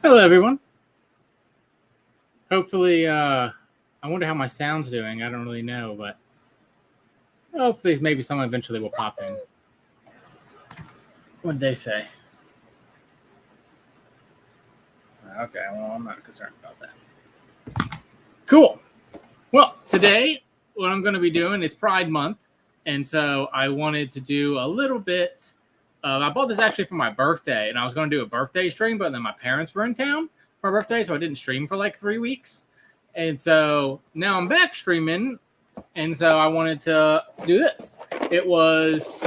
Hello, everyone. Hopefully, I wonder how my sound's doing. I don't really know, but hopefully, maybe someone eventually will pop in. What did they say? Okay, well, I'm not concerned about that. Cool. Well, today, what I'm going to be doing is Pride Month. And so I wanted to do a little bit. I bought this actually for my birthday, and I was going to do a birthday stream, but then my parents were in town for my birthday, so I didn't stream for like 3 weeks. And so now I'm back streaming, and so I wanted to do this. It was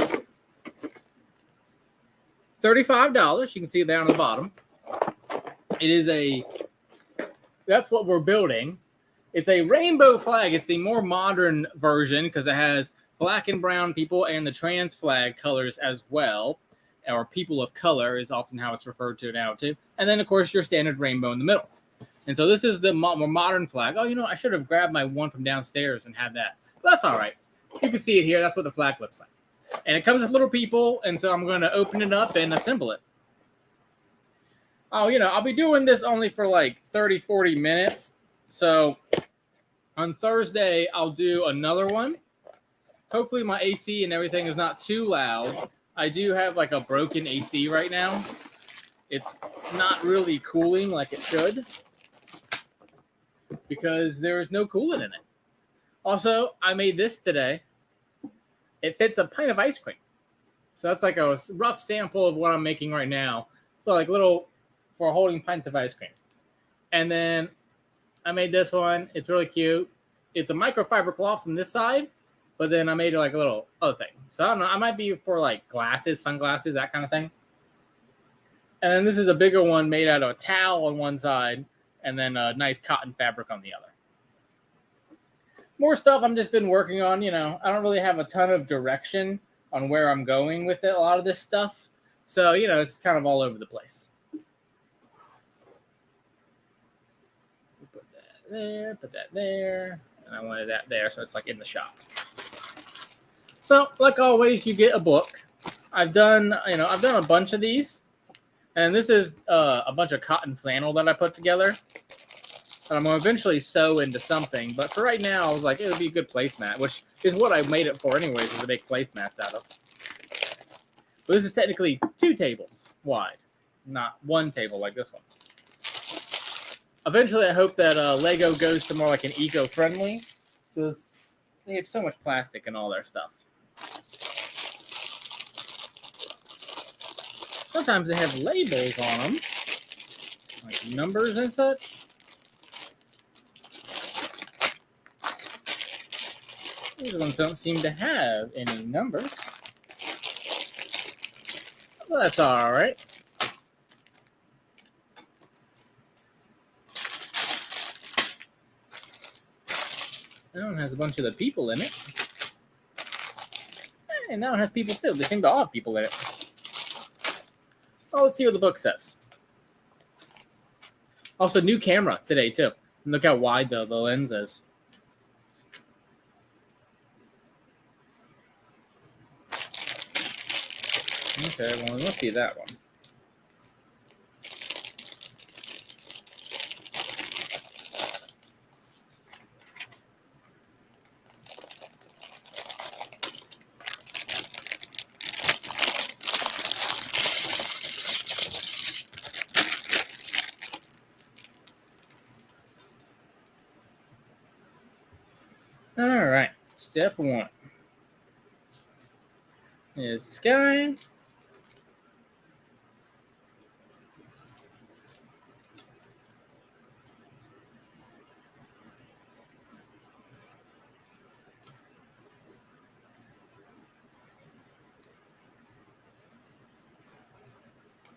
$35. You can see it down on the bottom. It is that's what we're building. It's a rainbow flag. It's the more modern version because it has black and brown people and the trans flag colors as well, or people of color is often how it's referred to now too. And then, of course, your standard rainbow in the middle. And so this is the more modern flag. Oh, I should have grabbed my one from downstairs and had that. But that's all right. You can see it here. That's what the flag looks like. And it comes with little people, and so I'm going to open it up and assemble it. Oh, I'll be doing this only for like 30, 40 minutes. So on Thursday, I'll do another one. Hopefully my AC and everything is not too loud. I do have like a broken AC right now. It's not really cooling like it should because there is no coolant in it. Also, I made this today. It fits a pint of ice cream. So that's like a rough sample of what I'm making right now. So like little for holding pints of ice cream. And then I made this one. It's really cute. It's a microfiber cloth from this side, but then I made it like a little other thing. So I don't know. I might be for like glasses, sunglasses, that kind of thing. And then this is a bigger one made out of a towel on one side and then a nice cotton fabric on the other. More stuff I've just been working on. I don't really have a ton of direction on where I'm going with it, a lot of this stuff. So, it's kind of all over the place. Put that there, and I wanted that there, so it's like in the shop. So, like always, you get a book. I've done a bunch of these, and this is a bunch of cotton flannel that I put together. And I'm going to eventually sew into something, but for right now, I was like, it would be a good placemat, which is what I made it for anyways, is to make placemats out of. But this is technically 2 tables wide, not 1 table like this one. Eventually, I hope that Lego goes to more like an eco-friendly, because they have so much plastic in all their stuff. Sometimes they have labels on them, like numbers and such. These ones don't seem to have any numbers. Well, that's all right. That one has a bunch of the people in it. And that one has people too. They seem to all have people in it. Oh, let's see what the book says. Also, new camera today too. And look how wide the lens is. Okay, well, it must be that one. All right, step 1 is the sky.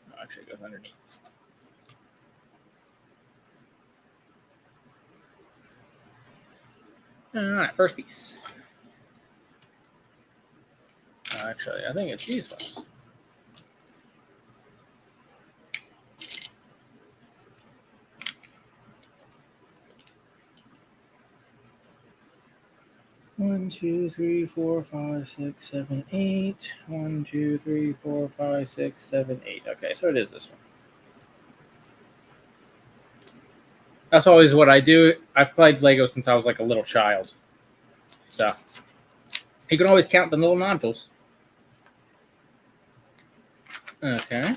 Oh, actually, it goes underneath. All right, first piece. Actually, I think it's these ones. One, 2, 3, 4, 5, 6, 7, 8. 1, 2, 3, 4, 5, 6, 7, 8. Okay, so it is this one. That's always what I do. I've played Lego since I was like a little child. So you can always count the little nodules. Okay.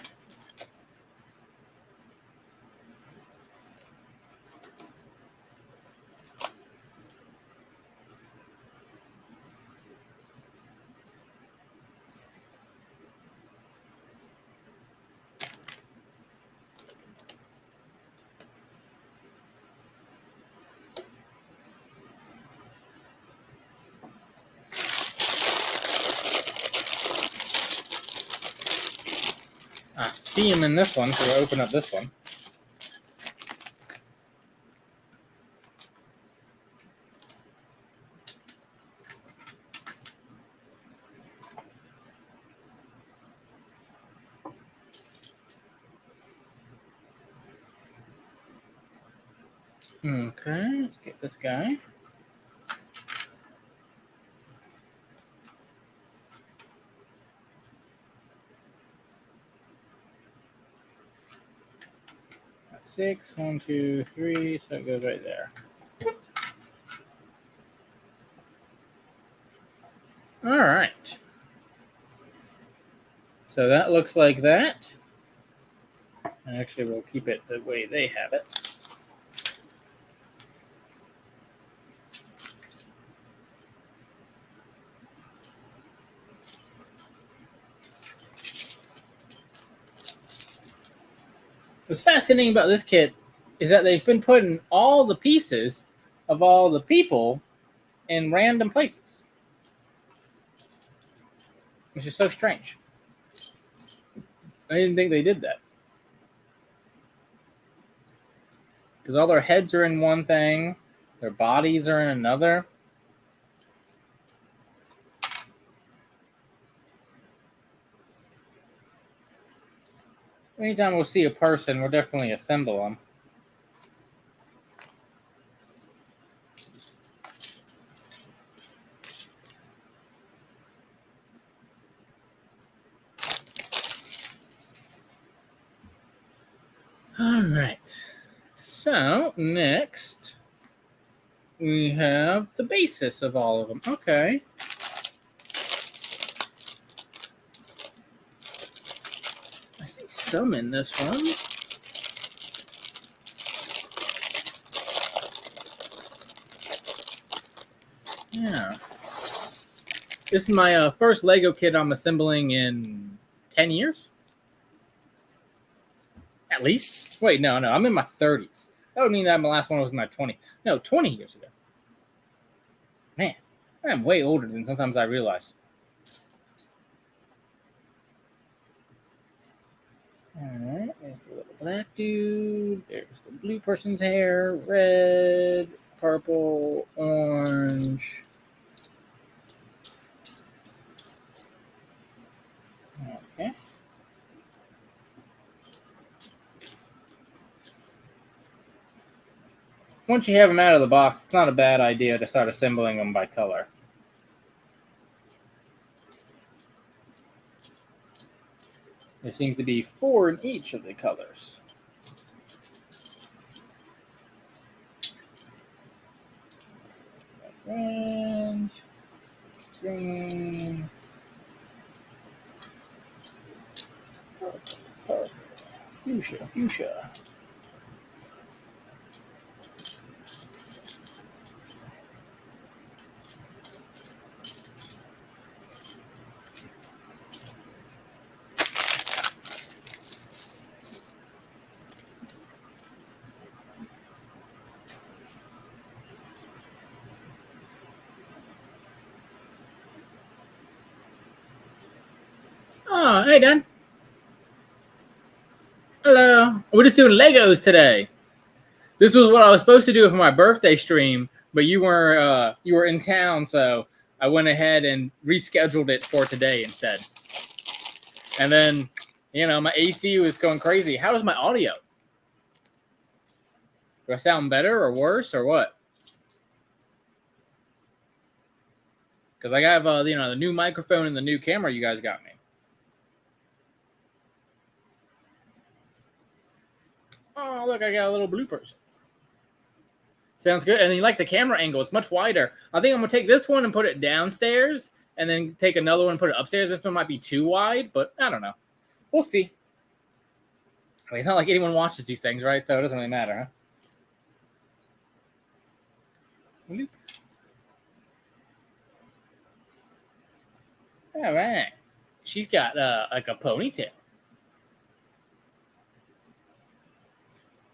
I see him in this one, so we'll open up this one. Okay, let's get this guy. That's 6, 1, 2, 3, so it goes right there. All right. So that looks like that. And actually, we'll keep it the way they have it. What's fascinating about this kit is that they've been putting all the pieces of all the people in random places, which is so strange. I didn't think they did that. Because all their heads are in one thing, their bodies are in another. Anytime we'll see a person, we'll definitely assemble them. All right. So next, we have the basis of all of them. Okay. I see some in this one. Yeah. This is my first Lego kit I'm assembling in 10 years. At least. Wait, no. I'm in my 30s. That would mean that my last one was in my 20s. No, 20 years ago. Man, I'm way older than sometimes I realize. All right, there's the little black dude. There's the blue person's hair. Red, purple, orange. Okay. Once you have them out of the box, it's not a bad idea to start assembling them by color. There seems to be 4 in each of the colors. Orange, green, purple, fuchsia. Oh, hey, Dan. Hello. We're just doing Legos today. This was what I was supposed to do for my birthday stream, but you were in town, so I went ahead and rescheduled it for today instead. And then, my AC was going crazy. How is my audio? Do I sound better or worse or what? Because I have the new microphone and the new camera you guys got me. Oh, look, I got a little blue person. Sounds good. And you like the camera angle. It's much wider. I think I'm going to take this one and put it downstairs and then take another one and put it upstairs. This one might be too wide, but I don't know. We'll see. I mean, it's not like anyone watches these things, right? So it doesn't really matter, huh? All right. She's got like a ponytail.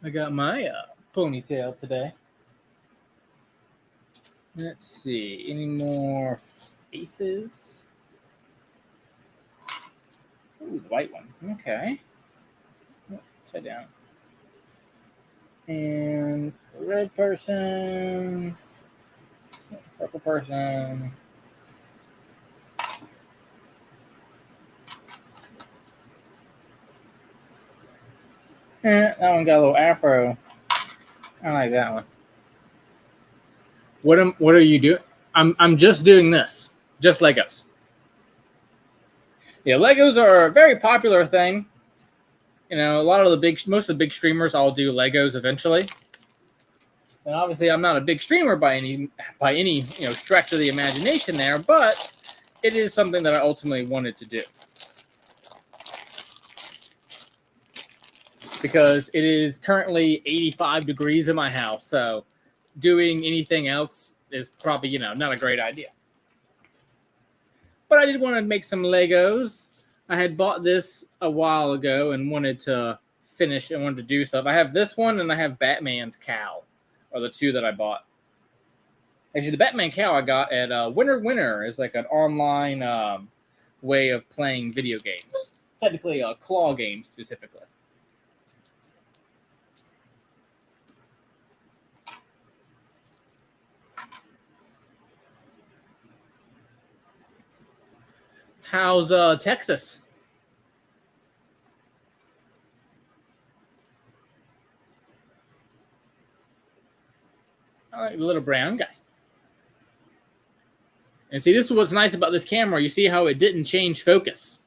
I got my ponytail today. Let's see. Any more faces? Ooh, the white one. Okay. Upside down. And red person. Purple person. That one got a little afro. I like that one. What are you doing? I'm just doing this. Just Legos. Yeah, Legos are a very popular thing. You know, most of the big streamers all do Legos eventually. And obviously, I'm not a big streamer by any stretch of the imagination there, but it is something that I ultimately wanted to do. Because it is currently 85 degrees in my house, so doing anything else is probably, not a great idea. But I did want to make some Legos. I had bought this a while ago and wanted to finish and wanted to do stuff. I have this one and I have Batman's cow, are the two that I bought. Actually, the Batman cow I got at Winner Winner is like an online way of playing video games. Technically a claw game specifically. How's Texas? I like the little brown guy. And see, this is what's nice about this camera. You see how it didn't change focus.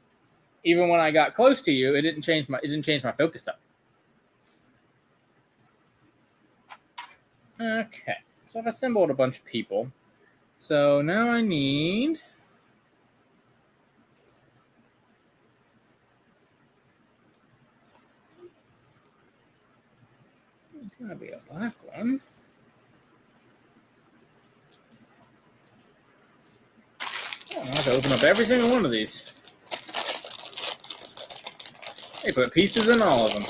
Even when I got close to you, it didn't change my focus up. Okay. So I've assembled a bunch of people. So now I need it's gonna be a black one. I have to open up every single one of these. They put pieces in all of them.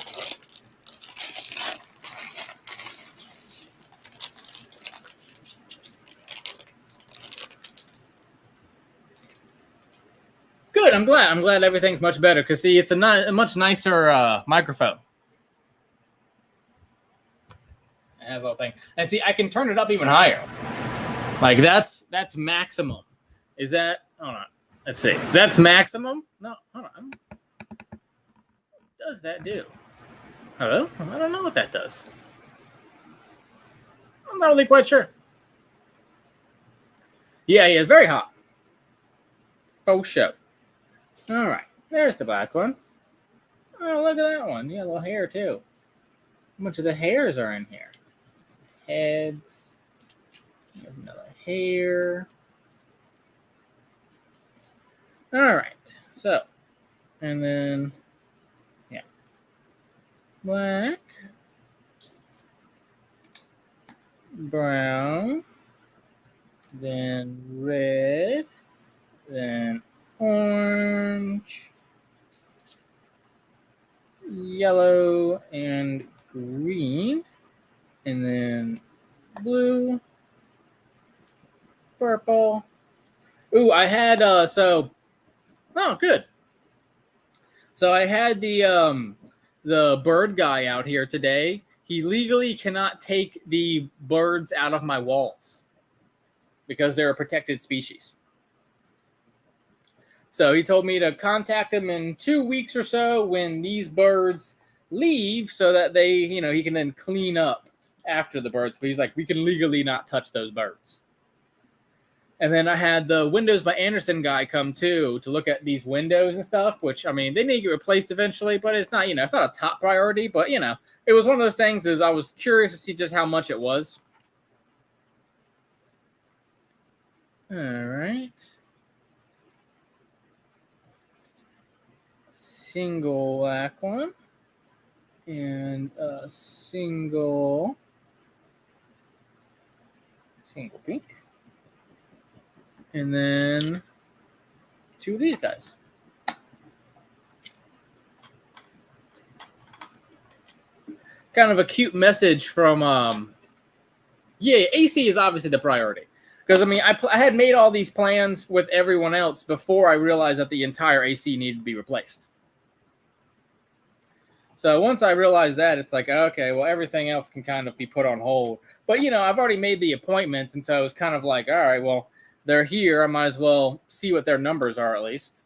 Good. I'm glad everything's much better because see, it's a much nicer microphone. It has a little thing, and see, I can turn it up even higher. Like that's maximum. Is that? Hold on. Let's see. That's maximum. No, hold on. What does that do? Hello? I don't know what that does. I'm not really quite sure. Yeah, it's very hot. Oh, show. All right. There's the black one. Oh, look at that one. Yeah, a little hair, too. How much of the hairs are in here? Heads. There's another hair. All right. So, and then, yeah. Black. Brown. Then red. Then orange. Yellow and green. And then blue. Purple. Ooh, I had, oh, good. So I had the bird guy out here today. He legally cannot take the birds out of my walls because they're a protected species. So he told me to contact him in 2 weeks or so when these birds leave so that they, he can then clean up after the birds. But he's like, we can legally not touch those birds. And then I had the Windows by Anderson guy come too to look at these windows and stuff, which, I mean, they may get replaced eventually, but it's not, it's not a top priority. But, it was one of those things is I was curious to see just how much it was. All right. Single black one. And a single pink. And then 2 of these guys. Kind of a cute message from yeah, AC is obviously the priority. Because, I mean, I had made all these plans with everyone else before I realized that the entire AC needed to be replaced. So once I realized that, it's like, okay, well, everything else can kind of be put on hold. But, you know, I've already made the appointments, and so it was kind of like, all right, well, they're here. I might as well see what their numbers are at least.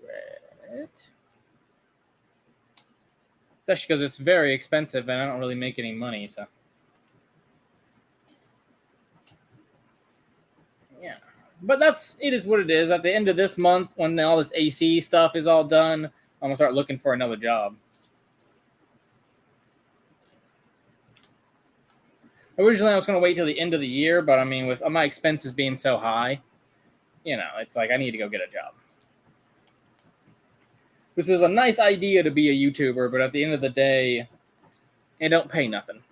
Red. Especially because it's very expensive, and I don't really make any money, so. Yeah. But it is what it is. At the end of this month, when all this AC stuff is all done, I'm going to start looking for another job. Originally, I was going to wait till the end of the year, but I mean, with my expenses being so high, you know, it's like I need to go get a job. This is a nice idea to be a YouTuber, but at the end of the day, it don't pay nothing.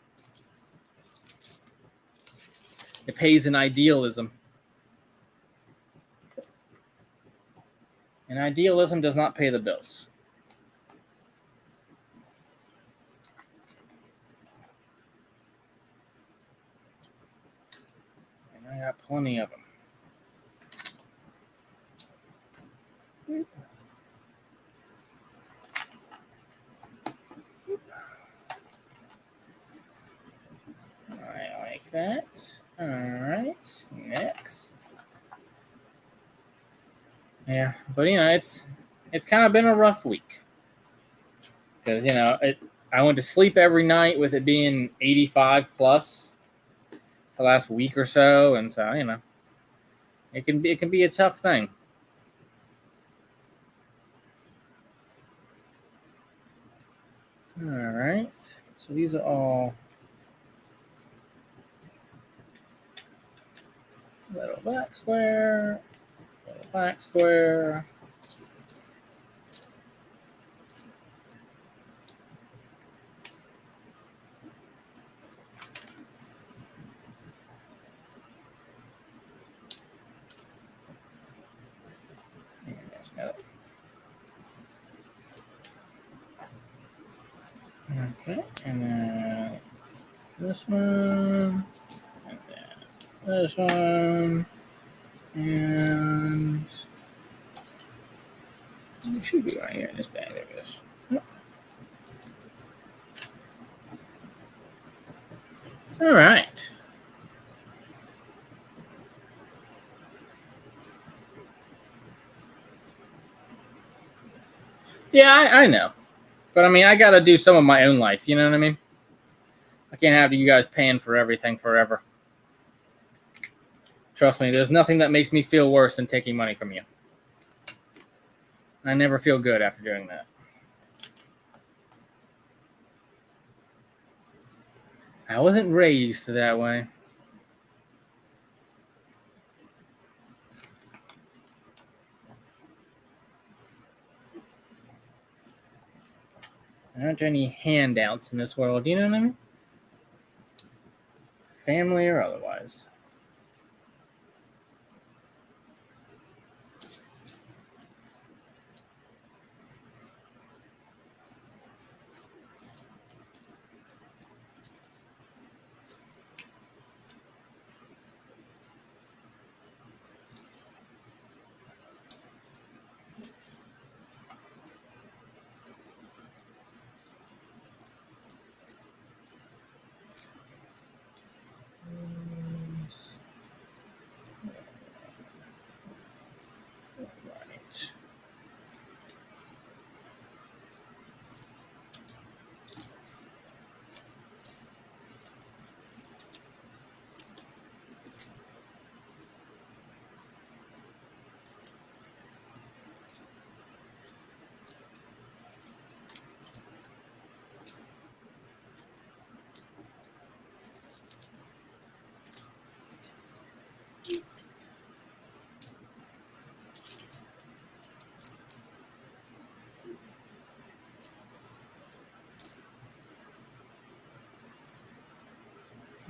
It pays in idealism. And idealism does not pay the bills. And I got plenty of them. I like that. All right, next. Yeah, but you know, it's kind of been a rough week because you know I went to sleep every night with it being 85 plus the last week or so, and so you know, it can be a tough thing. All right, so these are all little black square, little black square. Okay, and then this one, and then this one, and it should be right here in this bag. There it is. All right. Yeah, I know. But I mean, I got to do some of my own life. You know what I mean? I can't have you guys paying for everything forever. Trust me, there's nothing that makes me feel worse than taking money from you. I never feel good after doing that. I wasn't raised that way. There aren't any handouts in this world. You know what I mean? Family or otherwise.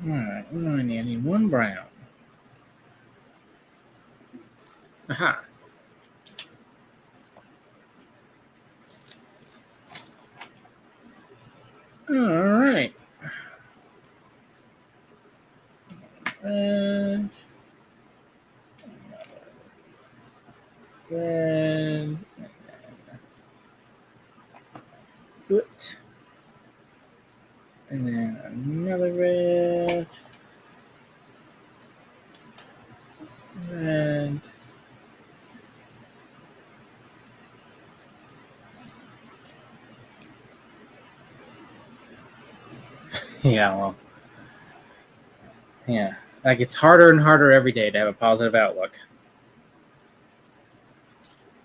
All right, what do I need? I need one brown. Aha. All right. Red. Red. Foot. And then another red. Red. Yeah, well. Yeah. Like it's harder and harder every day to have a positive outlook.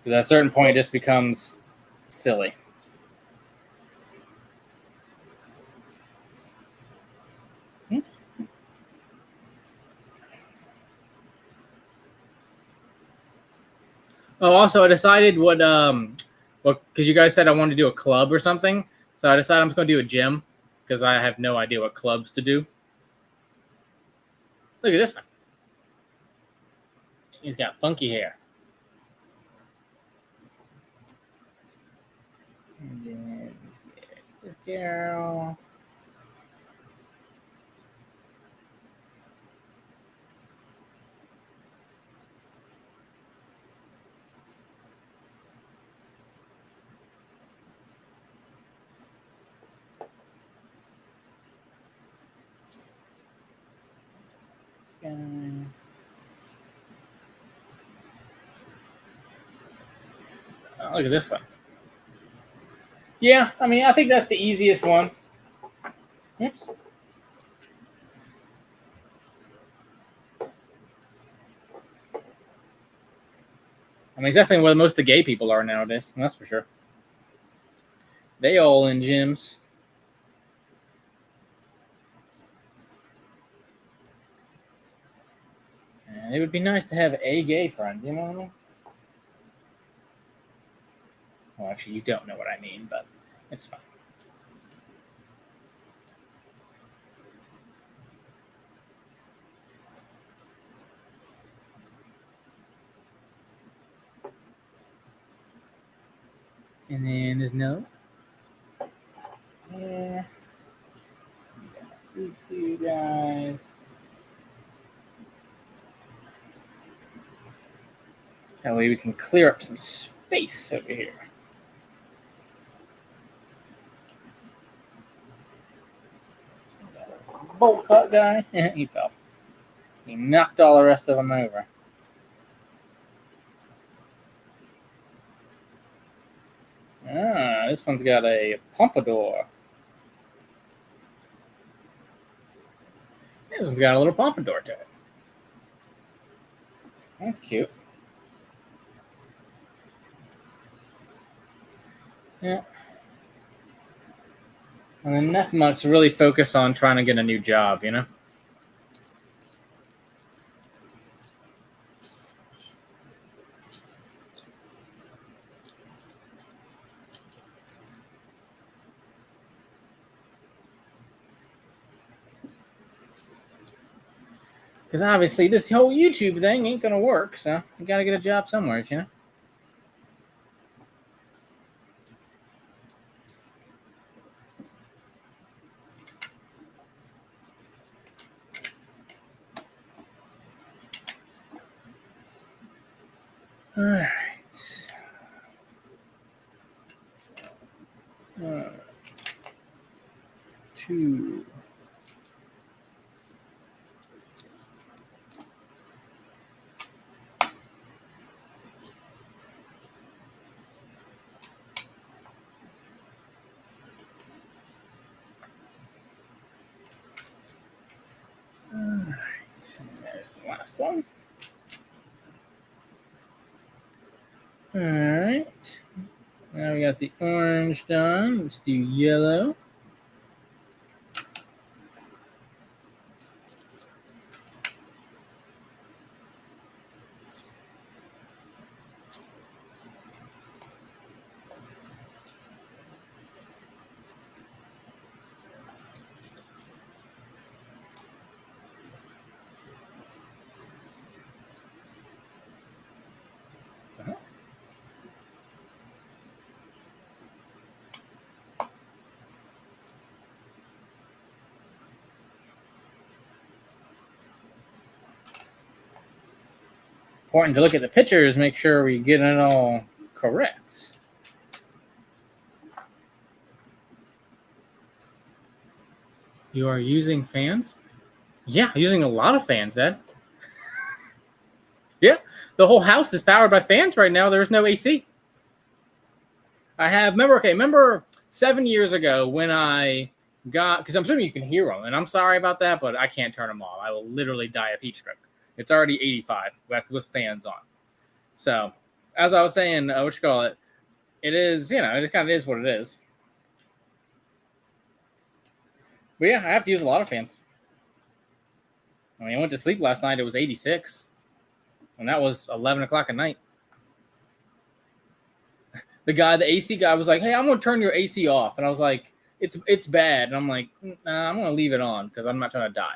Because at a certain point, it just becomes silly. Oh, also, I decided because you guys said I wanted to do a club or something. So I decided I'm just going to do a gym because I have no idea what clubs to do. Look at this one. He's got funky hair. And then this girl. This guy. Oh, look at this one. Yeah, I mean, I think that's the easiest one. Oops. I mean, it's definitely where most of the gay people are nowadays, and that's for sure. They all in gyms. And it would be nice to have a gay friend, you know what I mean? Well, actually, you don't know what I mean, but it's fine. And then there's no. Yeah. These two guys. That way we can clear up some space over here. Bolt cut guy. He fell. He knocked all the rest of them over. Ah, this one's got a pompadour. This one's got a little pompadour to it. That's cute. Yeah. And then Nethmuk's really focused on trying to get a new job, you know? Because obviously this whole YouTube thing ain't going to work, so you got to get a job somewhere, you know? All right. 2. All right. There's the last one. All right. Now we got the orange done. Let's do yellow. Important to look at the pictures, make sure we get it all correct. You are using fans? Yeah, using a lot of fans, Ed. Yeah, the whole house is powered by fans right now. There's no AC. Remember 7 years ago when I got, because I'm assuming you can hear them, and I'm sorry about that, but I can't turn them off. I will literally die of heat stroke. It's already 85 with fans on. So, as I was saying, it is, it kind of is what it is. But yeah, I have to use a lot of fans. I mean, I went to sleep last night. It was 86. And that was 11 o'clock at night. The AC guy was like, hey, I'm going to turn your AC off. And I was like, it's bad. And I'm like, nah, I'm going to leave it on because I'm not trying to die.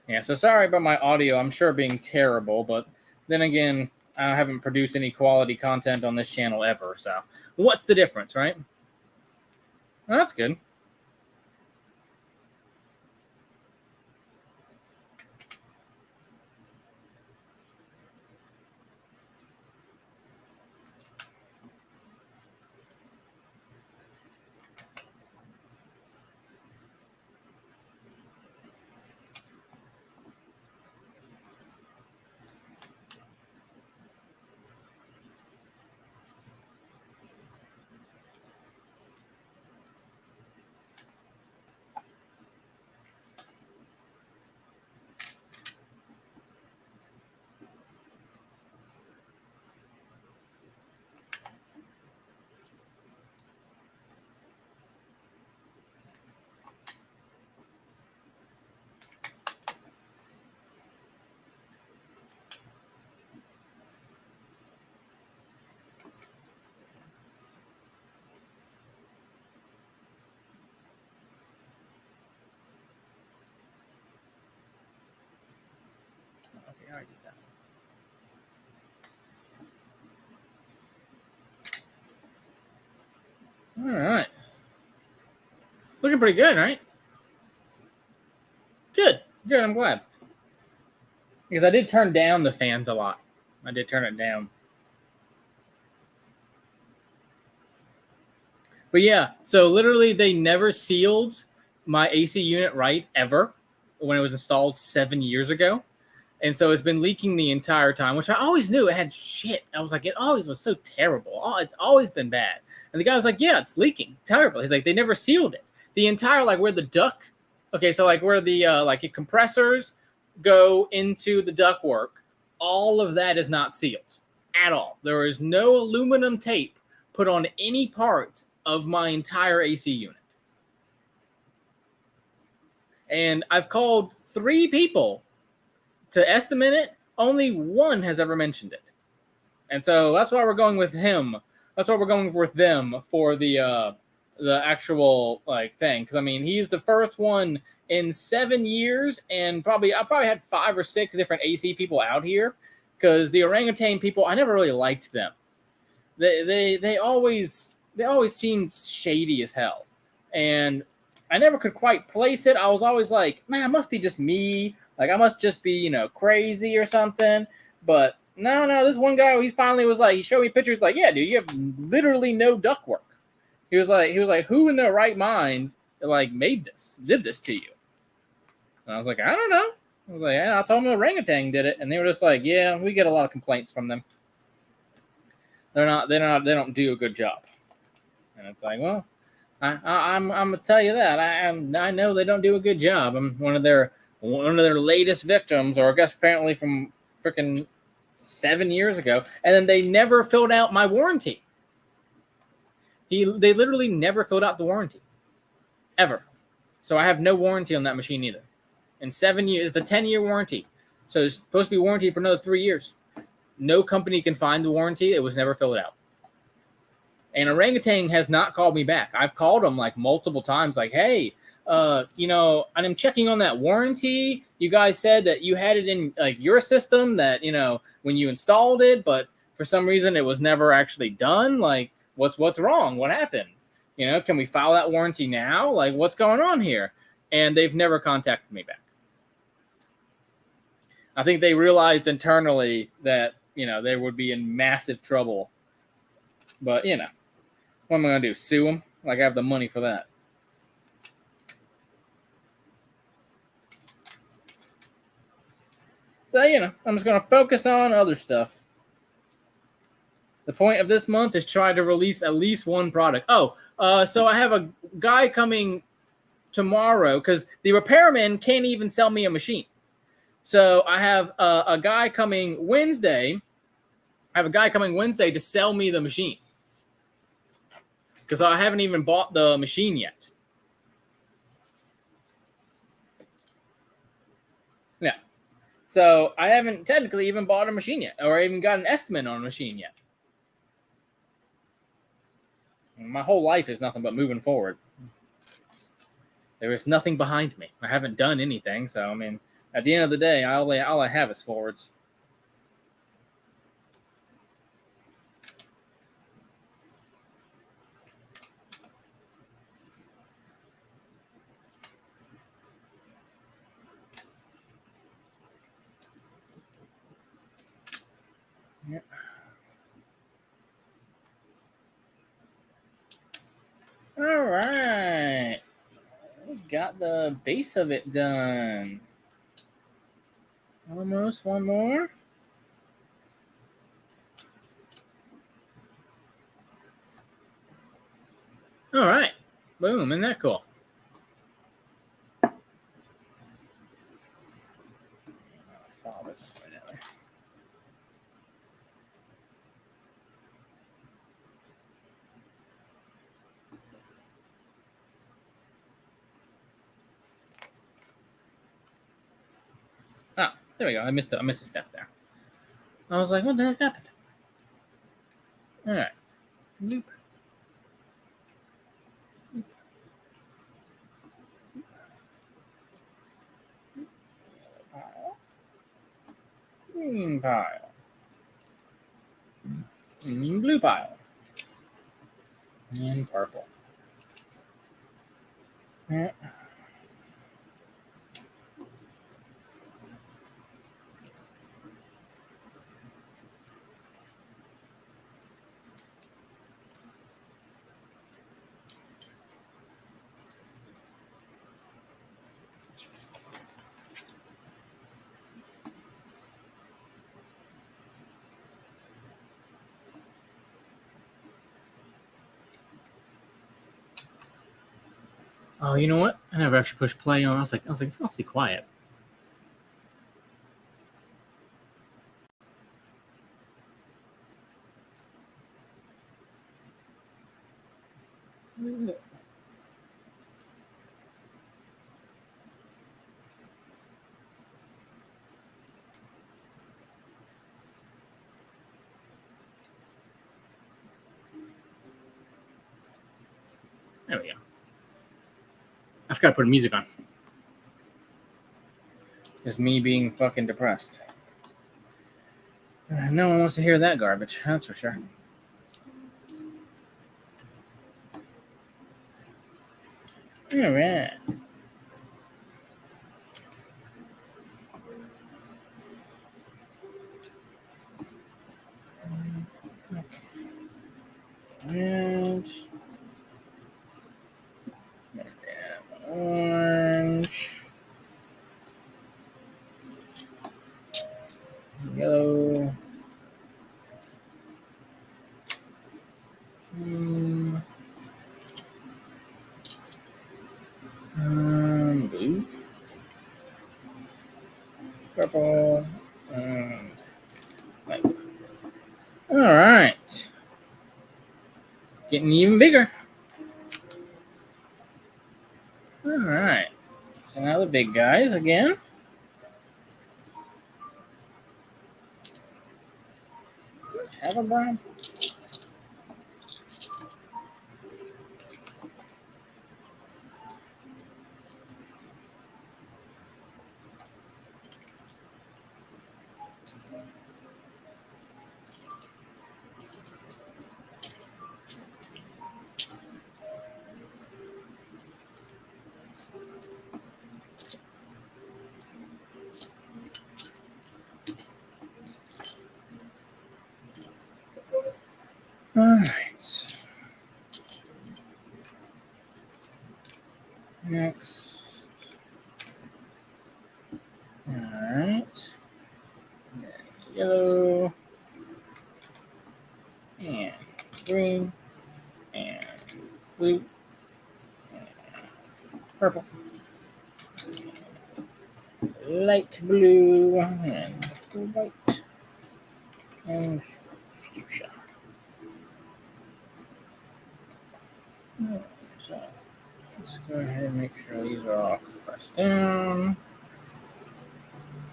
Yeah, so sorry about my audio. I'm sure being terrible, but then again, I haven't produced any quality content on this channel ever. So what's the difference, right? Well, that's good. Okay, I did that. All right. Looking pretty good, right? Good. I'm glad. Because I did turn down the fans a lot. I did turn it down. But yeah, so literally they never sealed my AC unit right ever when it was installed 7 years ago. And so it's been leaking the entire time, which I always knew it had shit. I was like, it always was so terrible. Oh, it's always been bad. And the guy was like, yeah, it's leaking terrible. He's like, they never sealed it. The entire, like where the duct, okay, so like where the compressors go into the ductwork, all of that is not sealed at all. There is no aluminum tape put on any part of my entire AC unit. And I've called 3 people to estimate it. Only one has ever mentioned it. And so that's why we're going with him. That's why we're going with them for the actual like thing. Because I mean, he's the first one in 7 years, and I probably had 5 or 6 different AC people out here. Because the orangutan people, I never really liked them. They always seemed shady as hell, and I never could quite place it. I was always like, man, it must be just me. Like, I must just be, crazy or something. But no, this one guy, he finally was like, he showed me pictures like, yeah, dude, you have literally no ductwork. He was like, who in their right mind, like, did this to you? And I was like, I don't know. I was like, yeah, I told them the orangutan did it. And they were just like, yeah, we get a lot of complaints from them. They don't do a good job. And it's like, well, I'm gonna tell you that I know they don't do a good job. I'm one of their latest victims, or I guess apparently from freaking 7 years ago, and then they never filled out my warranty. They literally never filled out the warranty, ever. So I have no warranty on that machine either. In 7 years, the 10-year warranty. So it's supposed to be warranted for another 3 years. No company can find the warranty. It was never filled out. And Orangutan has not called me back. I've called him like multiple times, like, hey, I'm checking on that warranty. You guys said that you had it in like your system that, when you installed it, but for some reason it was never actually done. Like, what's wrong? What happened? You know, can we file that warranty now? Like, what's going on here? And they've never contacted me back. I think they realized internally that, you know, they would be in massive trouble. But, you know, what am I going to do? Sue them? Like, I have the money for that. So, you know, I'm just going to focus on other stuff. The point of this month is try to release at least one product. Oh, so I have a guy coming tomorrow because the repairman can't even sell me a machine. So I have a guy coming Wednesday. I have a guy coming Wednesday to sell me the machine because I haven't even bought the machine yet. Yeah. So I haven't technically even bought a machine yet or even got an estimate on a machine yet. My whole life is nothing but moving forward. There is nothing behind me. I haven't done anything. So, I mean, at the end of the day, all I have is forwards. Yeah. All right. We got the base of it done. Almost one more. All right. Boom. Isn't that cool? Ah, there we go. I missed a step there. I was like, what the heck happened? All right. Loop. Pile. Green pile. Blue pile. And purple. Yeah. Oh, you know what? I never actually pushed play on. I was like, it's awfully quiet. There we go. I forgot to put music on. It's me being fucking depressed. No one wants to hear that garbage, that's for sure. All right. And orange, yellow, blue, purple, and white. All right. Getting even bigger. All right. So now the big guys again. Have a brown. All right. Next. All right. Yellow. And green. And blue. And purple. Light blue. And white. And fuchsia. So let's go ahead and make sure these are all compressed down.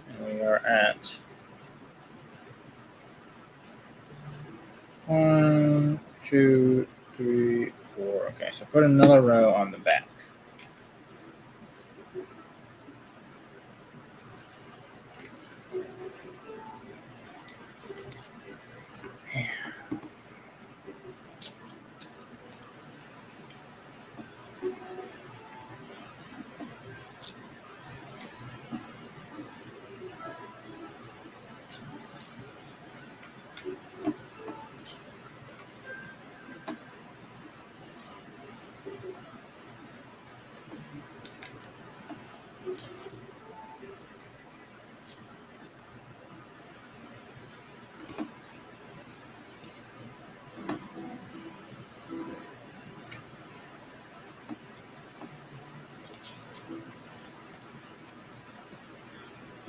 And we are at 1, 2, 3, 4. Okay, so put another row on the back.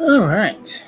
All right.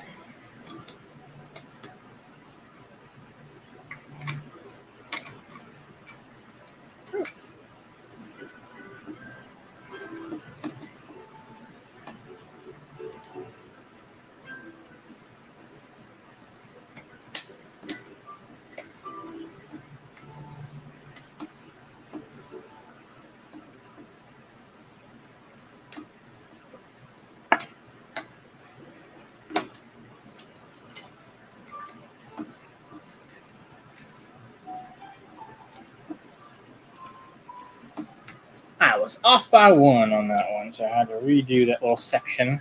I was off by 1 on that one, so I had to redo that little section.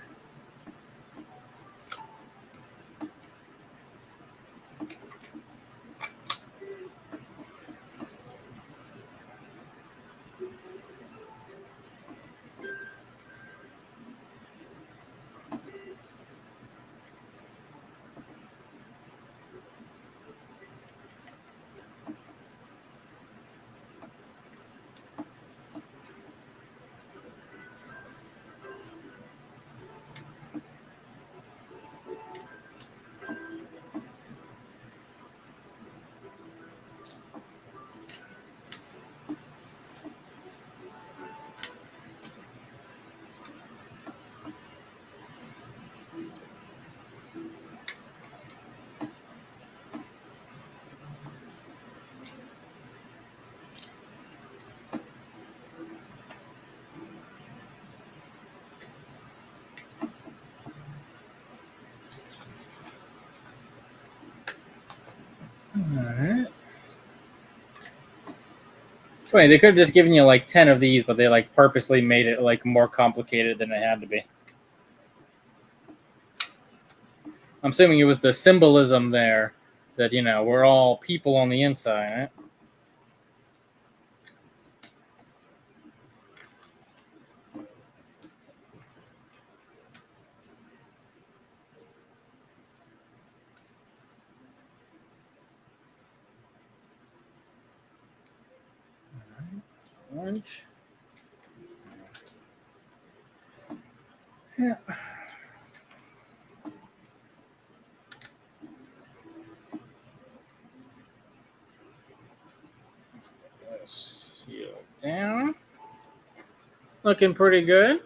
All right. It's funny, they could have just given you like 10 of these, but they like purposely made it like more complicated than it had to be. I'm assuming it was the symbolism there that, you know, we're all people on the inside, right? Orange. Yeah. Let's get this sealed down. Looking pretty good.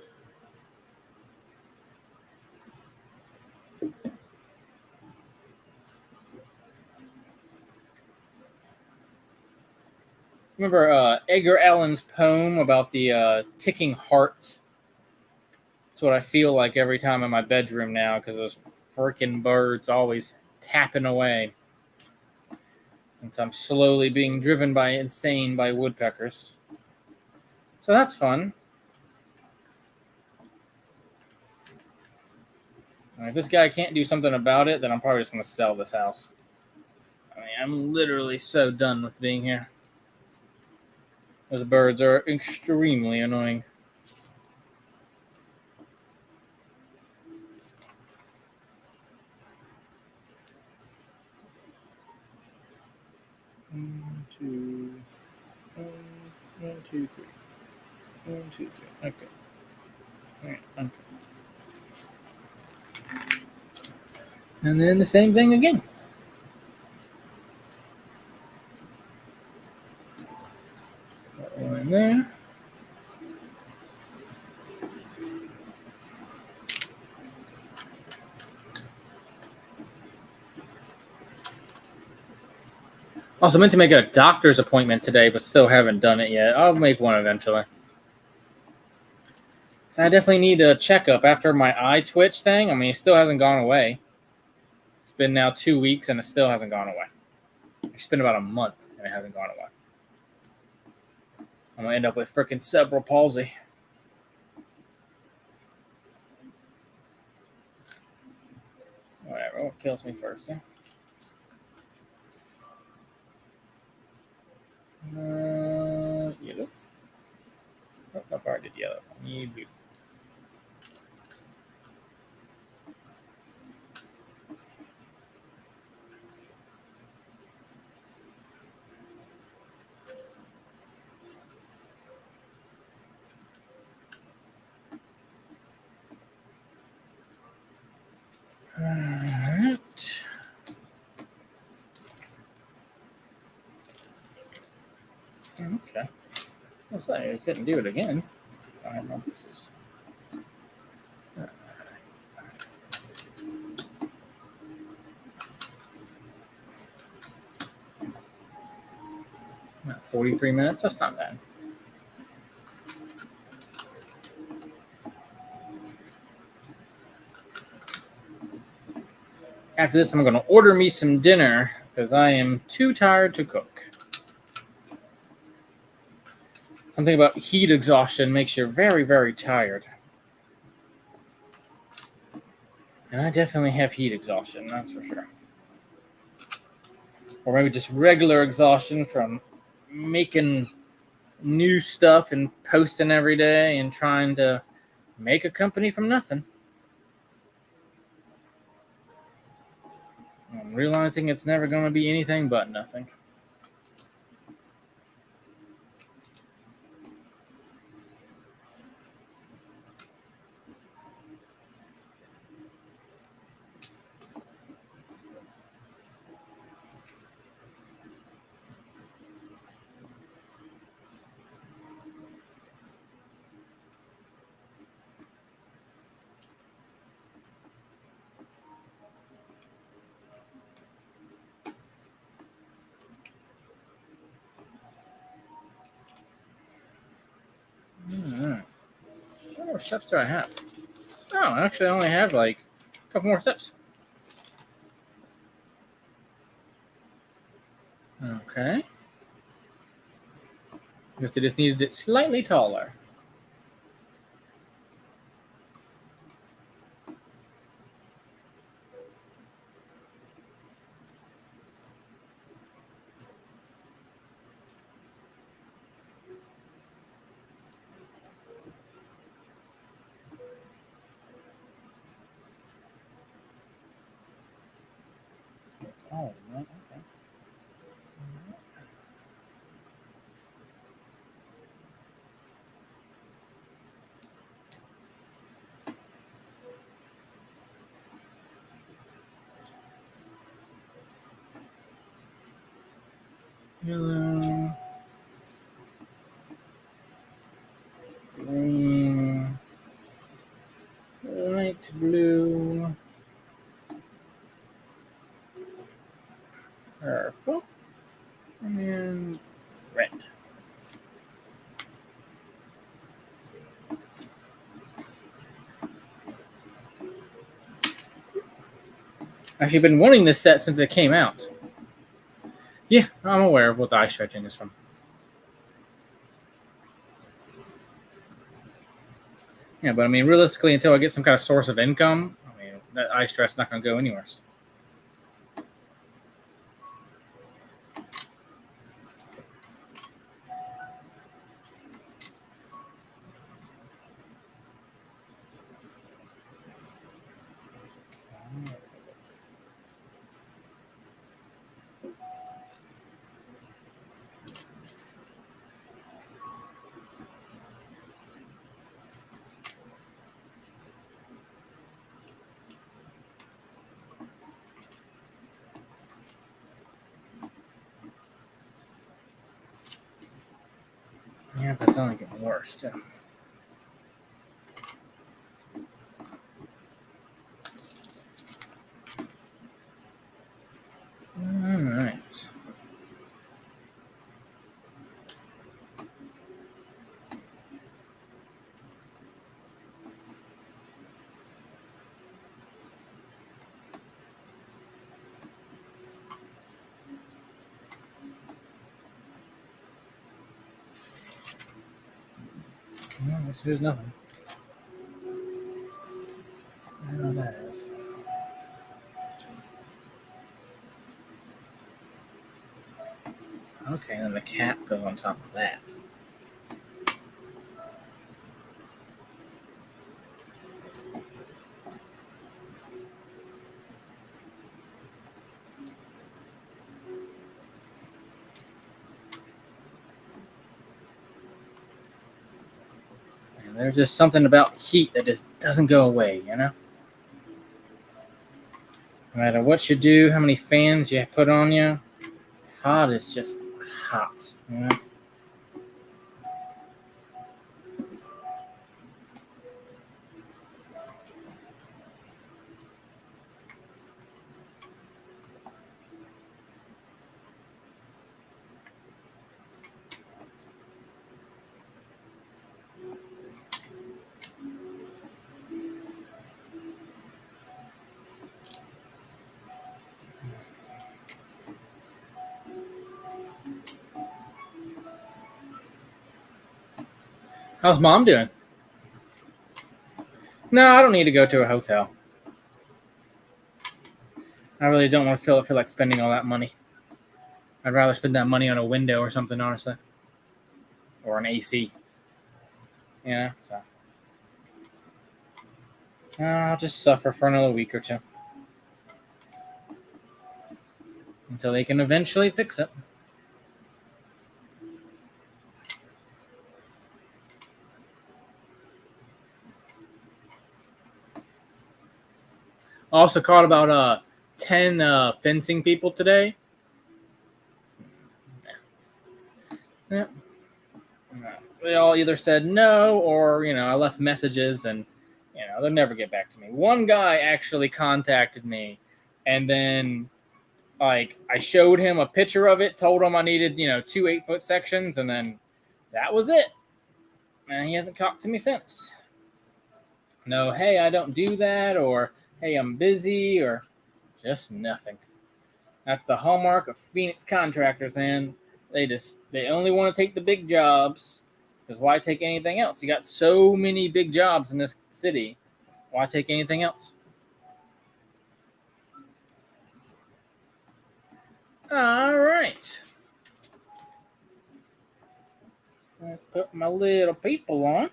Remember Edgar Allan's poem about the ticking heart? That's what I feel like every time in my bedroom now because those freaking birds always tapping away. And so I'm slowly being driven by insane by woodpeckers. So that's fun. If this guy can't do something about it, then I'm probably just going to sell this house. I mean, I'm literally so done with being here. Those birds are extremely annoying. One, two, three. 1, 2, 3. Okay. All right. Okay. And then the same thing again. That one in there. Also meant to make a doctor's appointment today, but still haven't done it yet. I'll make one eventually. So I definitely need a checkup after my eye twitch thing. I mean, it still hasn't gone away. It's been now 2 weeks and it still hasn't gone away. It's been about a month and it hasn't gone away. I'm gonna end up with freaking cerebral palsy. Whatever. What kills me first? Yellow. Oh, I already did yellow. I need blue. All right. Okay. What's that? I couldn't do it again. I have no pieces. Not 43 minutes. That's not bad. After this, I'm going to order me some dinner because I am too tired to cook. Something about heat exhaustion makes you very, very tired. And I definitely have heat exhaustion, that's for sure. Or maybe just regular exhaustion from making new stuff and posting every day and trying to make a company from nothing. I'm realizing it's never going to be anything but nothing. Right. What more steps do I have? Oh, I actually only have like a couple more steps. Okay. Because they just needed it slightly taller. That's all, right? Okay. Yellow, green, light blue, purple, and red. Actually, been wanting this set since it came out. Yeah, I'm aware of what the eye stretching is from. Yeah, but I mean, realistically, until I get some kind of source of income, I mean, that eye stress not going to go anywhere. It's only getting worse, too. All right. No, there's nothing. I don't know what that is. Okay, and then the cap goes on top of that. And there's just something about heat that just doesn't go away, you know? No matter what you do, how many fans you put on you, hot is just hot, you know? How's Mom doing? No, I don't need to go to a hotel. I really don't want to feel like spending all that money. I'd rather spend that money on a window or something, honestly. Or an AC. You know, so. I'll just suffer for another week or two. Until they can eventually fix it. Also caught about 10 fencing people today. Yeah. They all either said no or, I left messages and, they'll never get back to me. One guy actually contacted me and then, I showed him a picture of it, told him I needed, 2 8-foot sections, and then that was it. And he hasn't talked to me since. No, hey, I don't do that, or hey, I'm busy, or just nothing. That's the hallmark of Phoenix contractors, man. They only want to take the big jobs, because why take anything else? You got so many big jobs in this city. Why take anything else? All right. Let's put my little people on.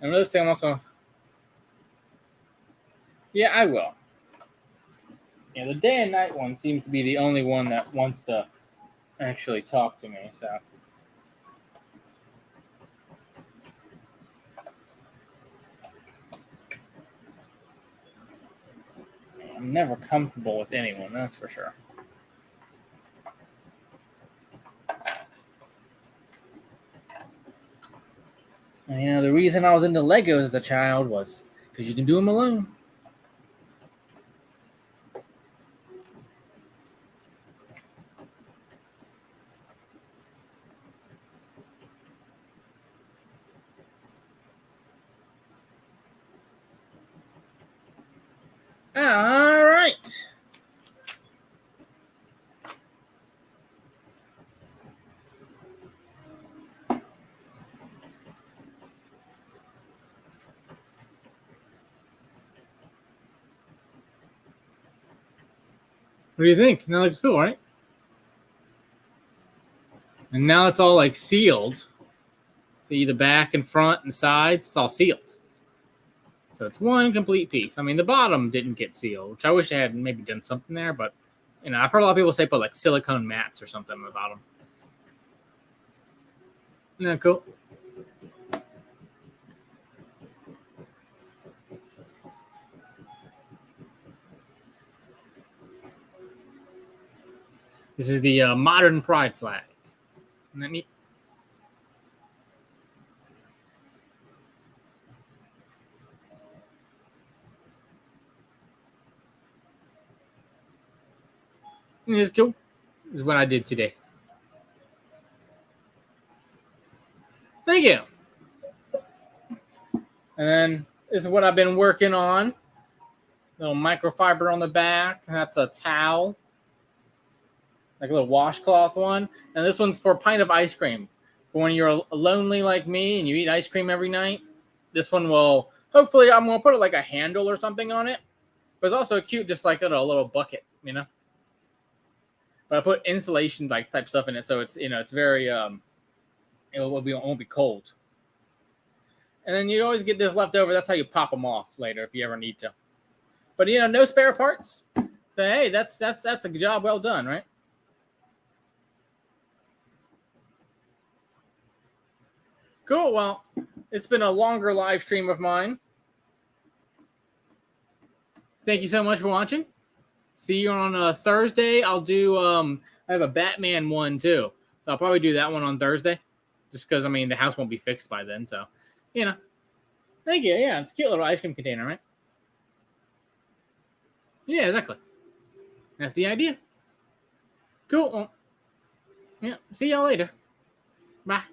And this thing also. Yeah, I will. Yeah, the day and night one seems to be the only one that wants to actually talk to me, so. I'm never comfortable with anyone, that's for sure. And, the reason I was into Legos as a child was because you can do them alone. All right. What do you think? That looks cool, right? And now it's all sealed. See the back and front and sides, it's all sealed. So it's one complete piece. I mean, the bottom didn't get sealed, which I wish I had maybe done something there, but You know, I've heard a lot of people say put like silicone mats or something on the bottom. Isn't that cool? This is the modern pride flag. Isn't that neat? It's cool. This is what I did today. Thank you. And then this is what I've been working on. Little microfiber on the back. That's a towel. Like a little washcloth one. And this one's for a pint of ice cream. For when you're lonely like me and you eat ice cream every night. This one will, hopefully I'm going to put it like a handle or something on it. But it's also cute, just like a little bucket, you know. But I put insulation like type stuff in it, so it's, you know, it's very it won't be cold. And then you always get this left over. That's how you pop them off later if you ever need to. But you know, no spare parts. So hey, that's a job well done, right? Cool. Well, it's been a longer live stream of mine. Thank you so much for watching. See you on Thursday. I'll do I have a Batman one too. So I'll probably do that one on Thursday. Just because I mean the house won't be fixed by then. So, you know. Thank you. Yeah, it's a cute little ice cream container, right? Yeah, exactly. That's the idea. Cool. Well, yeah. See y'all later. Bye.